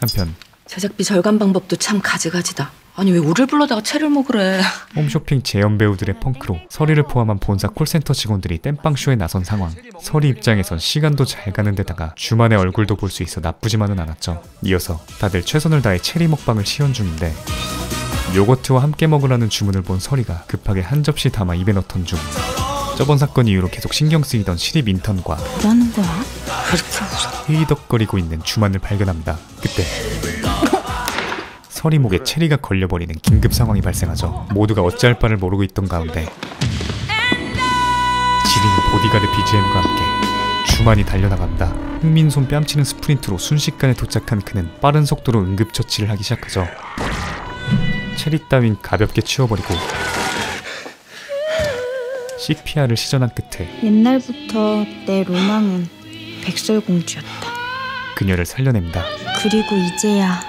A: 한편
H: 제작비 절감 방법도 참 가지가지다. 아니 왜 우리를 불러다가 채를 먹으래.
A: 홈쇼핑 재연 배우들의 펑크로 서리를 포함한 본사 콜센터 직원들이 땜빵쇼에 나선 상황. 서리 입장에선 시간도 잘 가는 데다가 주만의 얼굴도 볼 수 있어 나쁘지만은 않았죠. 이어서 다들 최선을 다해 체리 먹방을 시연 중인데 요거트와 함께 먹으라는 주문을 본 서리가 급하게 한 접시 담아 입에 넣던 중 저번 사건 이후로 계속 신경 쓰이던 시립 인턴과
H: 뭐라는 거야?
A: 히덕거리고 있는 주만을 발견합니다. 그때 서리목에 체리가 걸려버리는 긴급 상황이 발생하죠. 모두가 어찌할 바를 모르고 있던 가운데 지리는 보디가드 BGM과 함께 주만이 달려나갑니다. 흥민손 뺨치는 스프린트로 순식간에 도착한 그는 빠른 속도로 응급처치를 하기 시작하죠. 체리 따윈 가볍게 치워버리고 CPR을 시전한 끝에
E: 옛날부터 내 로망은 백설공주였다.
A: 그녀를 살려냅니다.
E: 그리고 이제야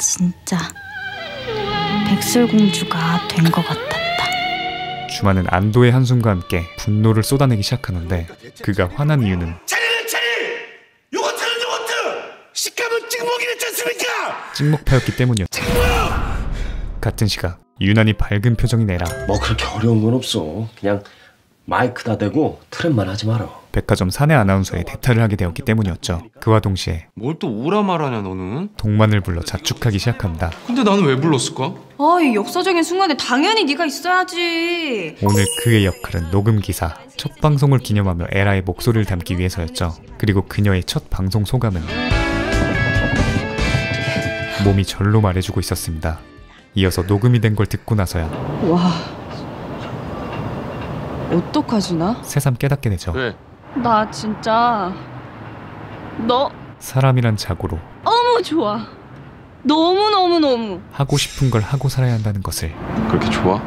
E: 진짜 백설공주가 된 것 같았다.
A: 주만은 안도의 한숨과 함께 분노를 쏟아내기 시작하는데 그가 화난 이유는
O: 요거트 식감은 찍먹이랬지 않습니까?
A: 찍먹파였기 때문이었죠. 같은 시각 유난히 밝은 표정인 에라.
L: 뭐 그렇게 어려운 건 없어. 그냥 마이크다 대고 트랩만 하지 마라.
A: 백화점 사내 아나운서에 대타를 하게 되었기 때문이었죠. 그와 동시에
P: 뭘 또 오라 말하냐 너는?
A: 동만을 불러 자축하기 시작합니다.
P: 근데 나는 왜 불렀을까?
I: 이 역사적인 순간에 당연히 네가 있어야지.
A: 오늘 그의 역할은 녹음기사. 첫 방송을 기념하며 에라의 목소리를 담기 위해서였죠. 그리고 그녀의 첫 방송 소감은 몸이 절로 말해주고 있었습니다. 이어서 녹음이 된 걸 듣고 나서야
I: 와, 어떡하지 나?
A: 새삼 깨닫게 되죠.
P: 왜?
I: 나 진짜 너
A: 사람이란 자고로
I: 너무 좋아. 너무
A: 하고 싶은 걸 하고 살아야 한다는 것을.
P: 그렇게 좋아?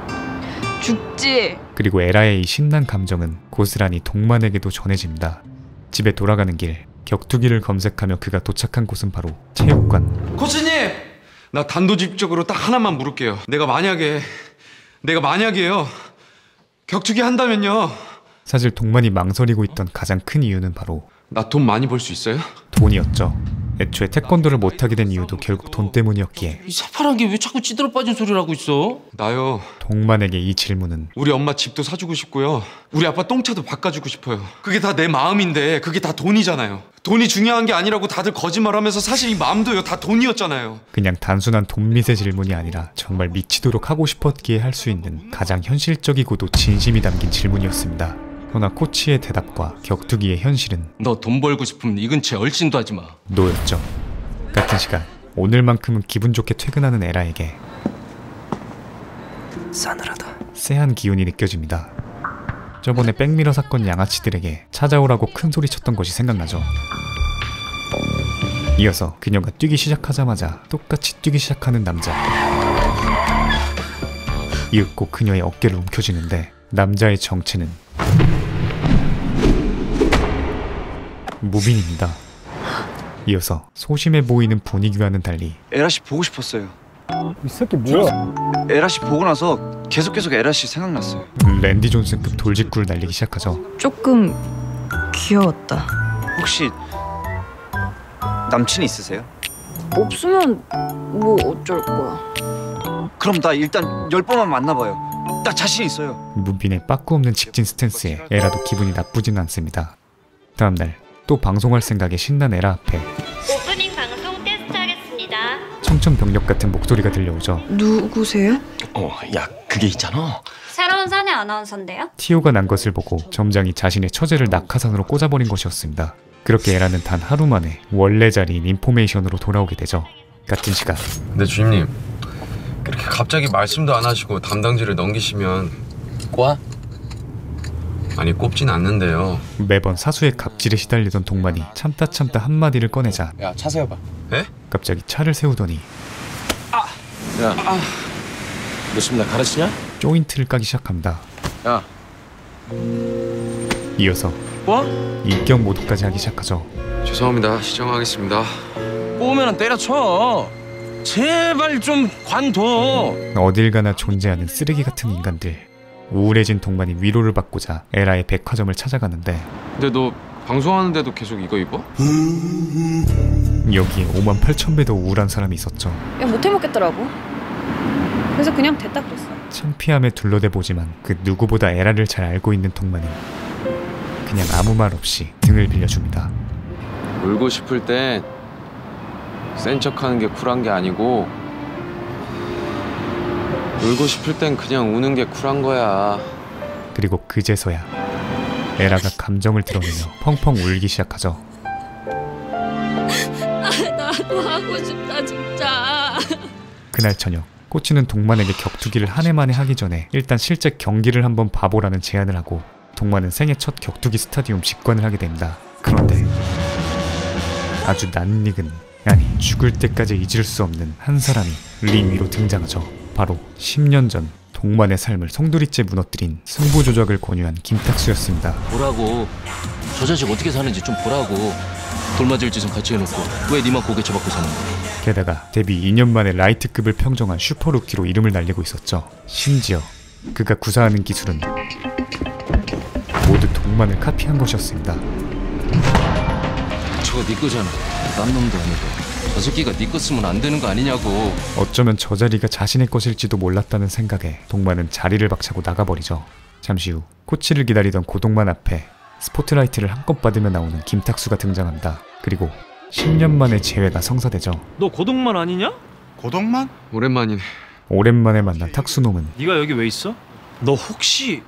I: 죽지.
A: 그리고 에라의 이 신난 감정은 고스란히 동만에게도 전해집니다. 집에 돌아가는 길 격투기를 검색하며 그가 도착한 곳은 바로 체육관.
P: 코치님! 나 단도직입적으로 딱 하나만 물을게요. 내가 만약에요 격투기 한다면요.
A: 사실 동만이 망설이고 있던 가장 큰 이유는 바로
P: 나 돈 많이 벌 수 있어요?
A: 돈이었죠. 애초에 태권도를 못하게 된 이유도 결국 돈 때문이었기에.
G: 이 새파란 게 왜 자꾸 찌들어 빠진 소리를 하고 있어?
P: 나요.
A: 동만에게 이 질문은
P: 우리 엄마 집도 사주고 싶고요. 우리 아빠 똥차도 바꿔주고 싶어요. 그게 다 내 마음인데 그게 다 돈이잖아요. 돈이 중요한 게 아니라고 다들 거짓말하면서 사실 이 마음도요 다 돈이었잖아요.
A: 그냥 단순한 돈밑의 질문이 아니라 정말 미치도록 하고 싶었기에 할 수 있는 가장 현실적이고도 진심이 담긴 질문이었습니다. 그러나 코치의 대답과 격투기의 현실은
G: 너 돈 벌고 싶으면 이 근처에 얼씬도 하지 마.
A: 노였죠. 같은 시간 오늘만큼은 기분 좋게 퇴근하는 에라에게
S: 싸늘하다.
A: 쎄한 기운이 느껴집니다. 저번에 백미러 사건 양아치들에게 찾아오라고 큰 소리 쳤던 것이 생각나죠. 이어서 그녀가 뛰기 시작하자마자 똑같이 뛰기 시작하는 남자. 이윽고 그녀의 어깨를 움켜쥐는데 남자의 정체는 무빈입니다. 이어서 소심해 보이는 분위기와는 달리
U: 에라씨 보고 싶었어요.
S: 이 새끼 뭐야?
U: 에라씨 보고 나서 계속 에라씨 생각났어요.
A: 랜디 존슨급 돌직구를 날리기 시작하죠.
I: 조금 귀여웠다.
U: 혹시 남친 있으세요?
I: 없으면 뭐 어쩔 거야.
U: 그럼 나 일단 10번만 만나봐요. 나 자신 있어요.
A: 무빈의 빠꾸 없는 직진 스탠스에 에라도 기분이 나쁘진 않습니다. 다음날 또 방송할 생각에 신난 에라 앞에
W: 오프닝 방송 테스트하겠습니다.
A: 청천벽력 같은 목소리가 들려오죠.
I: 누구세요?
L: 야 그게 있잖아.
W: 새로운 사내 아나운서인데요.
A: 티오가 난 것을 보고 점장이 자신의 처제를 낙하산으로 꽂아버린 것이었습니다. 그렇게 에라는 단 하루 만에 원래 자리인 인포메이션으로 돌아오게 되죠. 같은 시간
P: 근데 주임님 그렇게 갑자기 말씀도 안 하시고 담당지를 넘기시면
G: 과?
P: 아니 꼽진 않는데요.
A: 매번 사수의 갑질에 시달리던 동만이 참다 한마디를 꺼내자
G: 야 차 세워봐.
P: 에?
A: 갑자기 차를 세우더니
G: 야 너 지금 나 가르치냐?
A: 조인트를 까기 시작합니다.
G: 야
A: 이어서
G: 뭐?
A: 인격 모독까지 하기 시작하죠.
P: 죄송합니다. 시정하겠습니다.
G: 꼬우면 때려쳐. 제발 좀 관둬.
A: 어딜 가나 존재하는 쓰레기 같은 인간들. 우울해진 동만이 위로를 받고자 에라의 백화점을 찾아가는데
P: 근데 너 방송하는데도 계속 이거 입어?
A: 여기에 58,000배 더 우울한 사람이 있었죠.
I: 야 못해먹겠더라고. 그래서 그냥 됐다 그랬어.
A: 창피함에 둘러대보지만 그 누구보다 에라를 잘 알고 있는 동만은 그냥 아무 말 없이 등을 빌려줍니다.
P: 울고 싶을 땐 센 척하는 게 쿨한 게 아니고 울고 싶을 땐 그냥 우는 게 쿨한 거야.
A: 그리고 그제서야 에라가 감정을 드러내며 펑펑 울기 시작하죠.
W: 나도 하고 싶다 진짜.
A: 그날 저녁 코치는 동만에게 격투기를 한 해 만에 하기 전에 일단 실제 경기를 한번 봐보라는 제안을 하고 동만은 생애 첫 격투기 스타디움 직관을 하게 됩니다. 그런데 아주 낯익은, 아니 죽을 때까지 잊을 수 없는 한 사람이 링 위로 등장하죠. 바로 10년 전 동만의 삶을 송두리째 무너뜨린 승부 조작을 권유한 김탁수였습니다.
G: 보라고. 저 자식 어떻게 사는지 좀 보라고. 돌맞을 짓은 같이 해놓고 왜 니만 고개 쳐박고 사는 거야?
A: 게다가 데뷔 2년 만에 라이트급을 평정한 슈퍼루키로 이름을 날리고 있었죠. 심지어 그가 구사하는 기술은 모두 동만을 카피한 것이었습니다.
G: 저거 네 거잖아. 딴 놈도 아니고. 저 새끼가 네 거 쓰면 안 되는 거 아니냐고.
A: 어쩌면 저 자리가 자신의 것일지도 몰랐다는 생각에 동만은 자리를 박차고 나가버리죠. 잠시 후 코치를 기다리던 고동만 앞에 스포트라이트를 한껏 받으며 나오는 김탁수가 등장합니다. 그리고 10년 만에 재회가 성사되죠.
C: 너 고동만 아니냐?
P: 고동만? 오랜만이네.
A: 오랜만에 만난 탁수놈은
C: 네가 여기 왜 있어? 너 혹시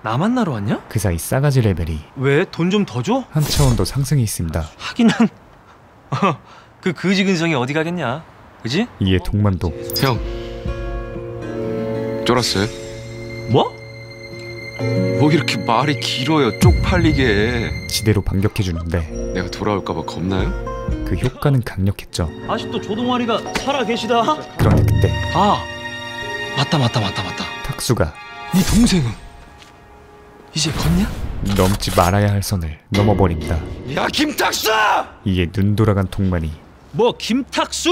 C: 나 만나러 왔냐?
A: 그 사이 싸가지 레벨이
C: 왜? 돈 좀 더 줘?
A: 한 차원 더 상승해 있습니다.
C: 하긴 한 그 거지 근성이 어디 가겠냐? 그지?
A: 이에 동만도
P: 형 쫄았어요?
C: 뭐?
P: 뭐 이렇게 말이 길어요. 쪽팔리게.
A: 지대로 반격해주는데
P: 내가 돌아올까봐 겁나요?
A: 그 효과는 강력했죠.
C: 아직도 조동아리가 살아 계시다.
A: 그런데 그때
G: 아 맞다.
A: 탁수가
G: 네 동생은 이제 컸냐?
A: 넘지 말아야 할 선을 넘어버립니다.
P: 야 김탁수!
A: 이에 눈 돌아간 동만이
C: 뭐 김탁수?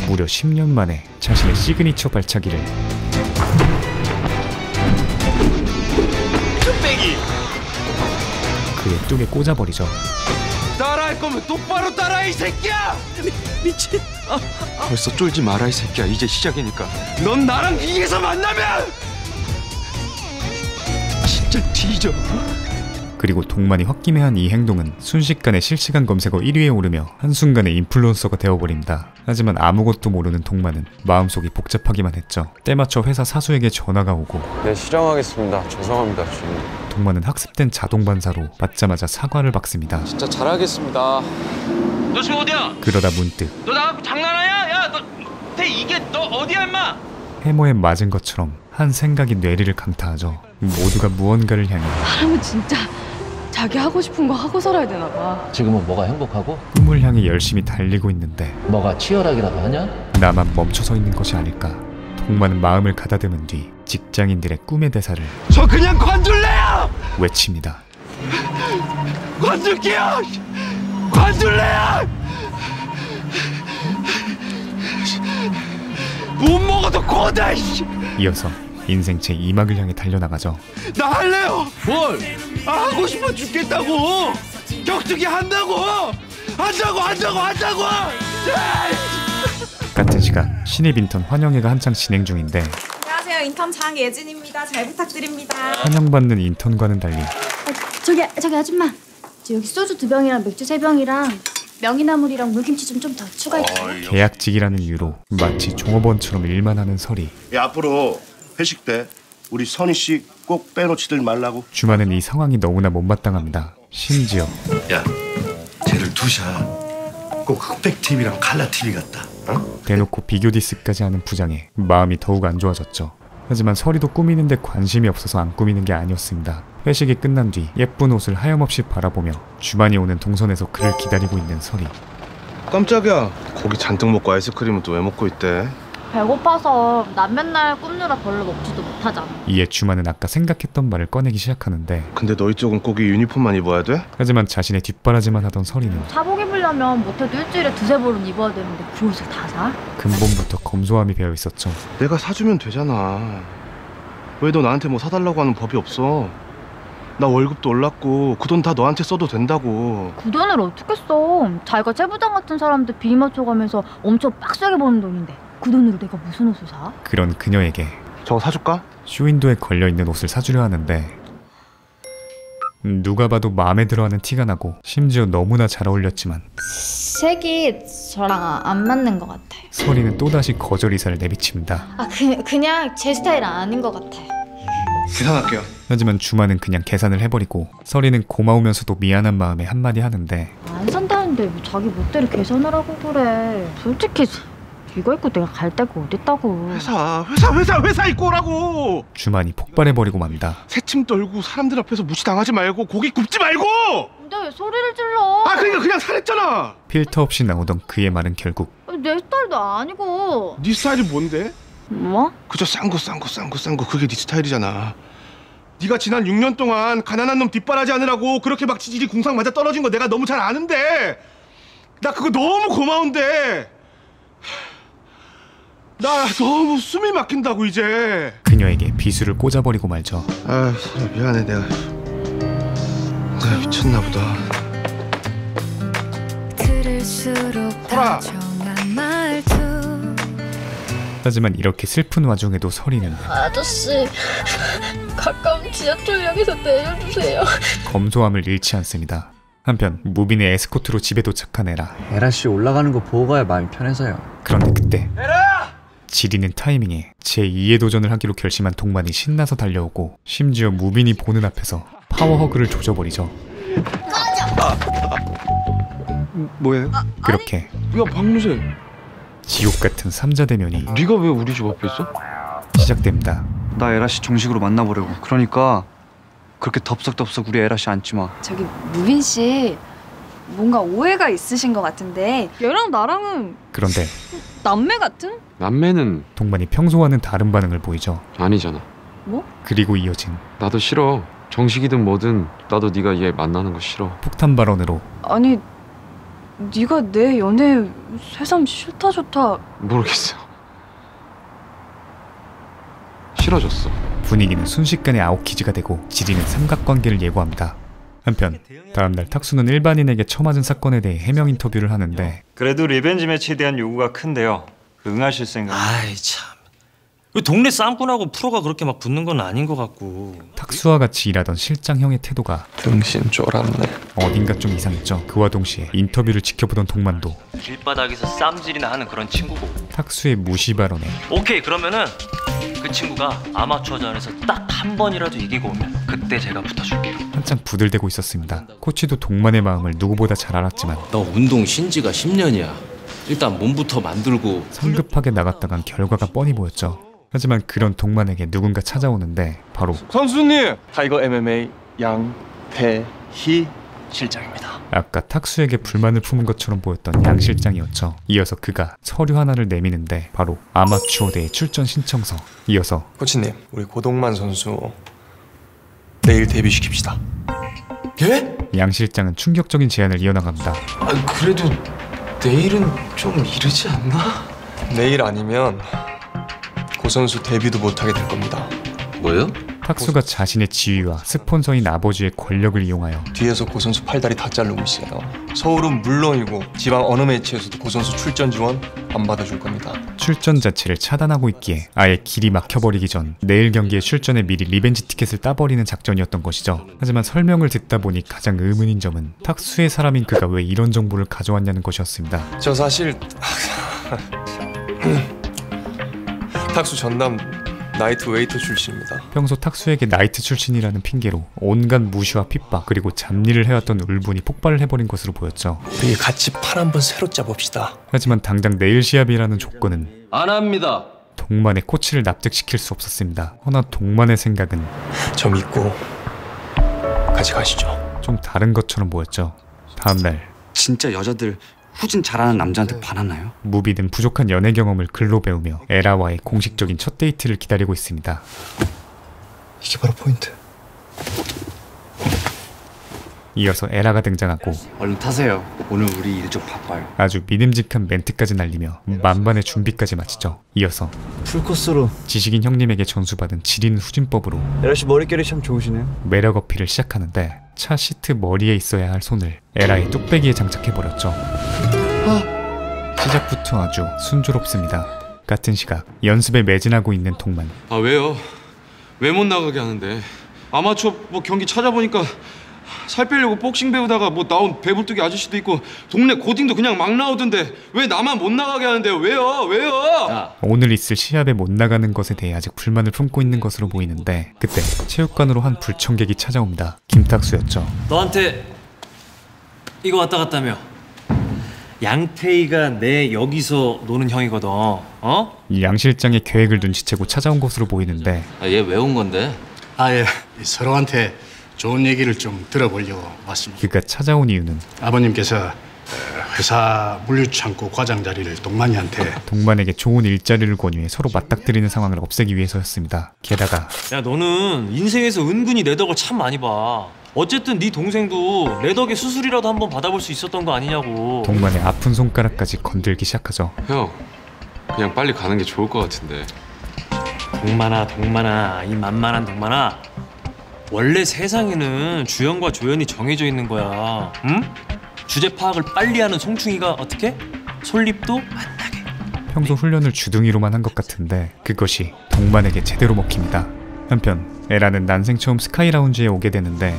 A: 무려 10년 만에 자신의 시그니처 발차기를
P: 뚝배기!
A: 그의 뚝에 꽂아버리죠.
P: 따라할 거면 똑바로 따라 이 새끼야!
C: 미친.
P: 벌써 쫄지 마라 이 새끼야. 이제 시작이니까. 넌 나랑 위에서 만나면 진짜 뒤져.
A: 그리고 동만이 홧김에한 이 행동은 순식간에 실시간 검색어 1위에 오르며 한순간에 인플루언서가 되어버립니다. 하지만 아무것도 모르는 동만은 마음속이 복잡하기만 했죠. 때맞춰 회사 사수에게 전화가 오고
L: 네, 실행하겠습니다. 죄송합니다, 주님.
A: 동만은 학습된 자동 반사로 받자마자 사과를 받습니다.
G: 진짜 잘하겠습니다.
C: 너 지금 어디야?
A: 그러다 문득
C: 너 나하고 장난하냐? 야 너 이게 너 어디야 임마?
A: 해머에 맞은 것처럼 한 생각이 뇌리를 강타하죠. 모두가 무언가를 향해
I: 사람은 진짜 자기 하고 싶은 거 하고 살아야 되나 봐.
G: 지금은 뭐가 행복하고?
A: 꿈을 향해 열심히 달리고 있는데
G: 뭐가 치열하기라도 하냐?
A: 나만 멈춰서 있는 것이 아닐까. 동만은 마음을 가다듬은 뒤 직장인들의 꿈의 대사를
P: 저 그냥 관둘래요!
A: 외칩니다.
P: 관둘게요! 관둘래요! 못 먹어도 고다!
A: 이어서 인생 제2막을 향해 달려나가죠.
P: 나 할래요! 뭘? 하고 싶어 죽겠다고! 격투기 한다고! 한다고!
A: 같은 시간 신입 인턴 환영회가 한창 진행 중인데
K: 안녕하세요. 인턴 장예진입니다. 잘 부탁드립니다.
A: 환영받는 인턴과는 달리
W: 저기 아줌마. 저 여기 소주 2병이랑 맥주 3병이랑 명이나물이랑 물김치 좀 더 추가해주세요.
A: 계약직이라는 이유로 마치 종업원처럼 일만 하는 설이.
R: 야, 앞으로 회식 때 우리 선희 씨 꼭 빼놓지들 말라고.
A: 주만은 이 상황이 너무나 못마땅합니다. 심지어
R: 야, 쟤를 투샷 꼭 흑백 TV랑 칼라 TV 같다. 어?
A: 대놓고 비교 디스까지 하는 부장에 마음이 더욱 안 좋아졌죠. 하지만 설이도 꾸미는데 관심이 없어서 안 꾸미는 게 아니었습니다. 회식이 끝난 뒤 예쁜 옷을 하염없이 바라보며 주만이 오는 동선에서 그를 기다리고 있는 설이.
T: 깜짝이야. 고기 잔뜩 먹고 아이스크림은 또 왜 먹고 있대?
V: 배고파서 난 맨날 굽느라 별로 먹지도 못하잖아.
A: 이에 주만은 아까 생각했던 말을 꺼내기 시작하는데
T: 근데 너희 쪽은 꼭 이 유니폼만 입어야 돼?
A: 하지만 자신의 뒷바라지만 하던 설이는
V: 사복 입으려면 못해도 일주일에 2-3벌은 입어야 되는데 그 옷을 다 사?
A: 근본부터 검소함이 배어 있었죠.
T: 내가 사주면 되잖아. 왜 너 나한테 뭐 사달라고 하는 법이 없어? 나 월급도 올랐고 그 돈 다 너한테 써도 된다고.
V: 그 돈을 어떻게 써? 자기가 째부장 같은 사람들 비 맞춰가면서 엄청 빡세게 버는 돈인데 그 돈으로 내가 무슨 옷을 사?
A: 그런 그녀에게
T: 저거 사줄까?
A: 쇼윈도에 걸려있는 옷을 사주려 하는데 누가 봐도 마음에 들어하는 티가 나고 심지어 너무나 잘 어울렸지만
W: 색이 저랑 안 맞는 것 같아요.
A: 설이는 또다시 거절 의사를 내비칩니다.
W: 그냥 제 스타일 아닌 것 같아요.
T: 계산할게요.
A: 하지만 주만은 그냥 계산을 해버리고 설이는 고마우면서도 미안한 마음에 한마디 하는데
V: 안 산다는 되는데 왜 자기 멋대로 계산을 하고 그래. 솔직히 이거 입고 내가 갈 데가 어딨다고.
T: 회사 입고 오라고.
A: 주만이 폭발해버리고 맙니다.
T: 새침 떨고 사람들 앞에서 무시당하지 말고 고기 굽지 말고.
V: 근데 왜 소리를 질러?
T: 아 그러니까 그냥 살했잖아.
A: 필터 없이 나오던 그의 말은 결국
V: 내 스타일도 아니고.
T: 네 스타일이 뭔데?
V: 뭐?
T: 그저 싼 거 그게 네 스타일이잖아. 네가 지난 6년 동안 가난한 놈 뒷바라지 하느라고 그렇게 막 지질이 궁상 맞아 떨어진 거 내가 너무 잘 아는데 나 그거 너무 고마운데 나 너무 숨이 막힌다고 이제.
A: 그녀에게 비수를 꽂아버리고 말죠.
T: 아 미안해 내가 미쳤나 보다.
A: 호라. 하지만 이렇게 슬픈 와중에도 설이는
W: 아저씨 가까운 지하철역에서 내려주세요.
A: 검소함을 잃지 않습니다. 한편 무빈의 에스코트로 집에 도착한
F: 에라씨 올라가는 거 보고 가야 마음이 편해서요.
A: 그런데 그때 지리는 타이밍에 제2의 도전을 하기로 결심한 동만이 신나서 달려오고 심지어 무빈이 보는 앞에서 파워허그를 조져버리죠.
U: 뭐예요?
A: 그렇게
T: 야 박무새
A: 지옥 같은 삼자대면이
T: 네가 왜 우리 집 앞에 있어?
A: 시작됩니다.
U: 나 에라씨 정식으로 만나보려고. 그러니까 그렇게 덥석덥석 우리 에라씨 앉지 마.
I: 저기 무빈 씨 뭔가 오해가 있으신 것 같은데 얘랑 나랑은
A: 그런데
I: 남매 같은?
P: 남매는
A: 동만이 평소와는 다른 반응을 보이죠.
P: 아니잖아.
I: 뭐?
A: 그리고 이어진
P: 나도 싫어. 정식이든 뭐든 나도 네가 얘 만나는 거 싫어.
A: 폭탄 발언으로
I: 아니 네가 내 연애 새삼 싫다 좋다.
P: 모르겠어. 싫어졌어.
A: 분위기는 순식간에 아웃키즈가 되고 지리는 삼각관계를 예고합니다. 한편 다음날 탁수는 일반인에게 처맞은 사건에 대해 해명 인터뷰를 하는데
M: 그래도 리벤지 매치에 대한 요구가 큰데요. 응하실 생각?
N: 아이 참. 동네 쌈꾼하고 프로가 그렇게 막 붙는 건 아닌 것 같고.
A: 탁수와 같이 일하던 실장형의 태도가
T: 등신 쫄았네.
A: 어딘가 좀 이상했죠. 그와 동시에 인터뷰를 지켜보던 동만도
C: 길바닥에서 쌈질이나 하는 그런 친구고.
A: 탁수의 무시 발언에
C: 오케이, 그러면은 그 친구가 아마추어전에서 딱 한 번이라도 이기고 오면 그때 제가 붙어줄게요.
A: 한창 부들대고 있었습니다. 코치도 동만의 마음을 누구보다 잘 알았지만
G: 너 운동 신지가 10년이야. 일단 몸부터 만들고.
A: 성급하게 나갔다간 결과가 뻔히 보였죠. 하지만 그런 동만에게 누군가 찾아오는데 바로
T: 선수님! 타이거 MMA 양태희 실장입니다.
A: 아까 탁수에게 불만을 품은 것처럼 보였던 양 실장이었죠. 이어서 그가 서류 하나를 내미는데 바로 아마추어 대회 출전 신청서. 이어서
T: 코치님, 우리 고동만 선수 내일 데뷔시킵시다. 예?
A: 양 실장은 충격적인 제안을 이어나갑니다.
T: 그래도 내일은 좀 이르지 않나? 내일 아니면 고 선수 데뷔도 못하게 될 겁니다.
G: 뭐요?
A: 탁수가 자신의 지위와 스폰서인 아버지의 권력을 이용하여
T: 뒤에서 고 선수 팔다리 다 자르고 있어요. 서울은 물론이고 지방 어느 매치에서도 고 선수 출전 지원 안 받아줄 겁니다.
A: 출전 자체를 차단하고 있기에 아예 길이 막혀버리기 전 내일 경기에 출전해 미리 리벤지 티켓을 따버리는 작전이었던 것이죠. 하지만 설명을 듣다 보니 가장 의문인 점은 탁수의 사람인 그가 왜 이런 정보를 가져왔냐는 것이었습니다.
T: 저 사실 탁수 전남 나이트 웨이터 출신입니다.
A: 평소 탁수에게 나이트 출신이라는 핑계로 온갖 무시와 핍박 그리고 잡일을 해왔던 울분이 폭발을 해버린 것으로 보였죠.
T: 우리 같이 판 한번 새로 짜봅시다.
A: 하지만 당장 내일 시합이라는 조건은
G: 안 합니다.
A: 동만의 코치를 납득시킬 수 없었습니다. 허나 동만의 생각은
T: 좀 잊고 같이 가시죠.
A: 좀 다른 것처럼 보였죠. 다음날
U: 진짜 여자들 후진 잘하는 남자한테 반하나요?
A: 무비는 부족한 연애 경험을 글로 배우며 에라와의 공식적인 첫 데이트를 기다리고 있습니다.
T: 이게 바로 포인트.
A: 이어서 에라가 등장하고
U: 얼른 타세요. 오늘 우리 일 좀 바빠요.
A: 아주 믿음직한 멘트까지 날리며 만반의 준비까지 마치죠. 이어서
F: 풀코스로
A: 지식인 형님에게 전수받은 지리는 후진법으로
F: 에라씨 머릿결이 참 좋으시네요.
A: 매력 어필을 시작하는데 차 시트 머리에 있어야 할 손을 에라의 뚝배기에 장착해버렸죠. 시작부터 아주 순조롭습니다. 같은 시각 연습에 매진하고 있는 동만.
P: 아 왜요? 왜 못 나가게 하는데? 아마추어 뭐 경기 찾아보니까 살 빼려고 복싱 배우다가 뭐 나온 배불뚝이 아저씨도 있고 동네 고딩도 그냥 막 나오던데 왜 나만 못 나가게 하는데요? 왜요?
A: 오늘 있을 시합에 못 나가는 것에 대해 아직 불만을 품고 있는 것으로 보이는데 그때 체육관으로 한 불청객이 찾아옵니다. 김탁수였죠.
N: 너한테 이거 왔다 갔다며. 양태희가 내 여기서 노는 형이거든. 어?
A: 이 양 실장의 계획을 눈치채고 찾아온 것으로 보이는데
G: 얘 왜 온 건데?
B: 예. 서로한테 좋은 얘기를 좀 들어보려고 왔습니다.
A: 그가 찾아온 이유는
B: 아버님께서 회사 물류창고 과장 자리를 동만이한테
A: 동만에게 좋은 일자리를 권유해 서로 맞닥뜨리는 상황을 없애기 위해서였습니다. 게다가
N: 야, 너는 인생에서 은근히 내 덕을 참 많이 봐. 어쨌든 네 동생도 내 덕에 수술이라도 한번 받아볼 수 있었던 거 아니냐고.
A: 동만의 아픈 손가락까지 건들기 시작하죠.
P: 형, 그냥 빨리 가는 게 좋을 것 같은데.
N: 동만아, 이 만만한 동만아. 원래 세상에는 주연과 조연이 정해져 있는 거야. 응? 주제 파악을 빨리 하는 송충이가 어떻게? 솔잎도 만나게.
A: 평소 훈련을 주둥이로만 한 것 같은데 그것이 동만에게 제대로 먹힙니다. 한편 에라는 난생 처음 스카이 라운지에 오게 되는데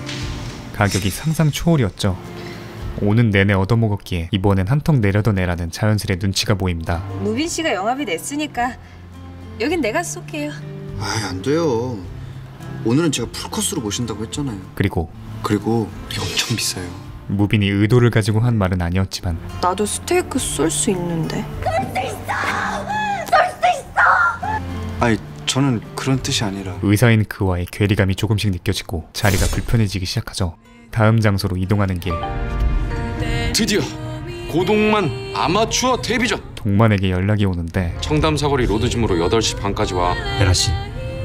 A: 가격이 상상 초월이었죠. 오는 내내 얻어먹었기에 이번엔 한턱 내려던 에라는 자연스레 눈치가 보입니다.
I: 무빈 씨가 영업이 냈으니까 여긴 내가 쏠게요.
U: 안 돼요. 오늘은 제가 풀코스로 모신다고 했잖아요.
A: 그리고
U: 되게 엄청 비싸요.
A: 무빈이 의도를 가지고 한 말은 아니었지만
I: 나도 스테이크 쏠 수 있는데.
U: 저는 그런 뜻이 아니라.
A: 의사인 그와의 괴리감이 조금씩 느껴지고 자리가 불편해지기 시작하죠. 다음 장소로 이동하는 길.
P: 드디어 고동만 아마추어 데뷔전.
A: 동만에게 연락이 오는데
P: 청담 사거리 로드짐으로 8시 반까지 와.
F: 에라씨,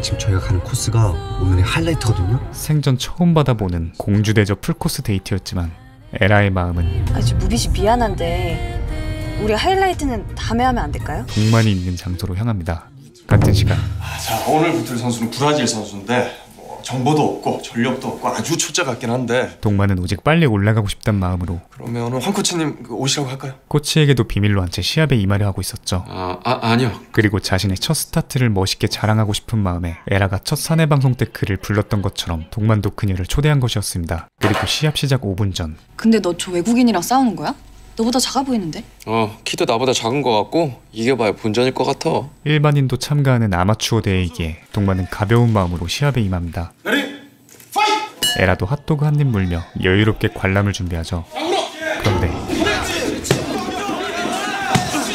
F: 지금 저희가 가는 코스가 오늘의 하이라이트거든요.
A: 생전 처음 받아보는 공주대접 풀코스 데이트였지만 에라의 마음은
I: 무빈 씨 미안한데 우리 하이라이트는 다음에 하면 안 될까요?
A: 동만이 있는 장소로 향합니다. 같은 시간.
T: 자, 오늘 붙을 선수는 브라질 선수인데 정보도 없고 전력도 없고 아주 초짜 같긴 한데
A: 동만은 오직 빨리 올라가고 싶단 마음으로
T: 그러면 황 코치님 오시라고 할까요?
A: 코치에게도 비밀로 한 채 시합에 임하려 하고 있었죠.
P: 아니요.
A: 그리고 자신의 첫 스타트를 멋있게 자랑하고 싶은 마음에 에라가 첫 사내 방송 때 그를 불렀던 것처럼 동만도 그녀를 초대한 것이었습니다. 그리고 시합 시작 5분 전.
I: 근데 너 저 외국인이랑 싸우는 거야? 너보다 작아 보이는데?
P: 키도 나보다 작은 것 같고 이겨봐야 본전일 것 같아.
A: 일반인도 참가하는 아마추어 대회이기에 동만은 가벼운 마음으로 시합에 임합니다. 에라도 핫도그 한 입 물며 여유롭게 관람을 준비하죠. 그런데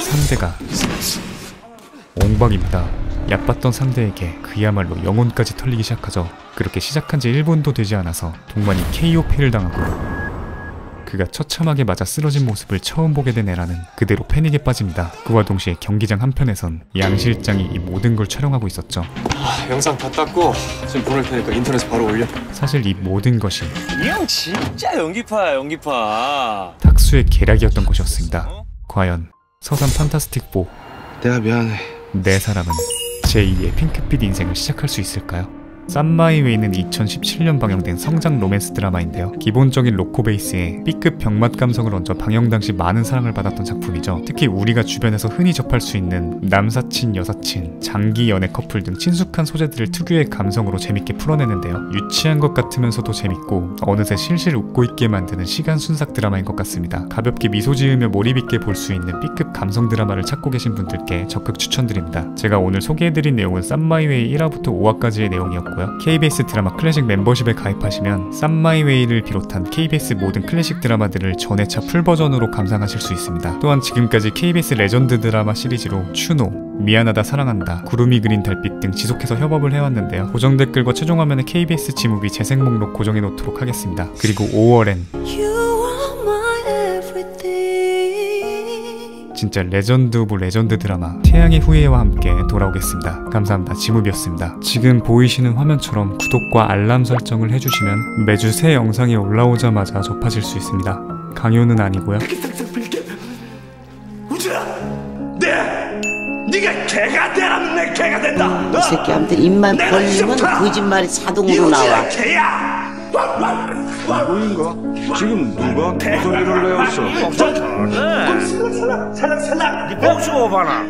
A: 상대가 옹박입니다. 얕봤던 상대에게 그야말로 영혼까지 털리기 시작하죠. 그렇게 시작한 지 1분도 되지 않아서 동만이 KO패를 당하고 그가 처참하게 맞아 쓰러진 모습을 처음 보게 된 에라는 그대로 패닉에 빠집니다. 그와 동시에 경기장 한편에선 양 실장이 이 모든 걸 촬영하고 있었죠.
T: 영상 다 땄고 지금 보낼 테니까 인터넷에 바로 올려.
A: 사실 이 모든 것이
N: 이 형 진짜 연기파.
A: 탁수의 계략이었던 것이었습니다. 과연 서산 판타스틱 4
T: 내가 미안해.
A: 내 사람은 제2의 핑크빛 인생을 시작할 수 있을까요? 쌈마이웨이는 2017년 방영된 성장 로맨스 드라마인데요. 기본적인 로코 베이스에 B급 병맛 감성을 얹어 방영 당시 많은 사랑을 받았던 작품이죠. 특히 우리가 주변에서 흔히 접할 수 있는 남사친, 여사친, 장기 연애 커플 등 친숙한 소재들을 특유의 감성으로 재밌게 풀어내는데요. 유치한 것 같으면서도 재밌고 어느새 실실 웃고 있게 만드는 시간 순삭 드라마인 것 같습니다. 가볍게 미소 지으며 몰입 있게 볼 수 있는 B급 감성 드라마를 찾고 계신 분들께 적극 추천드립니다. 제가 오늘 소개해드린 내용은 쌈마이웨이 1화부터 5화까지의 내용이었고 KBS 드라마 클래식 멤버십에 가입하시면 쌈마이웨이를 비롯한 KBS 모든 클래식 드라마들을 전회차 풀버전으로 감상하실 수 있습니다. 또한 지금까지 KBS 레전드 드라마 시리즈로 추노, 미안하다 사랑한다, 구름이 그린 달빛 등 지속해서 협업을 해왔는데요. 고정 댓글과 최종 화면에 KBS 지무비 재생 목록 고정해 놓도록 하겠습니다. 그리고 5월엔 진짜 레전드 오브 레전드 드라마 태양의 후예와 함께 돌아오겠습니다. 감사합니다. 지무비였습니다. 지금 보이시는 화면처럼 구독과 알람 설정을 해주시면 매주 새 영상이 올라오자마자 접하실 수 있습니다. 강요는 아니고요.
O: 우진아, 네가 개가 되라면 내 개가 된다.
D: 이 새끼한테 입만 벌리면 거짓말이 자동으로 나와.
O: 개야.
T: 누구인가? 지금 누가 무서이를 내었어?
O: 살락. 네 뽕 씹어봐라.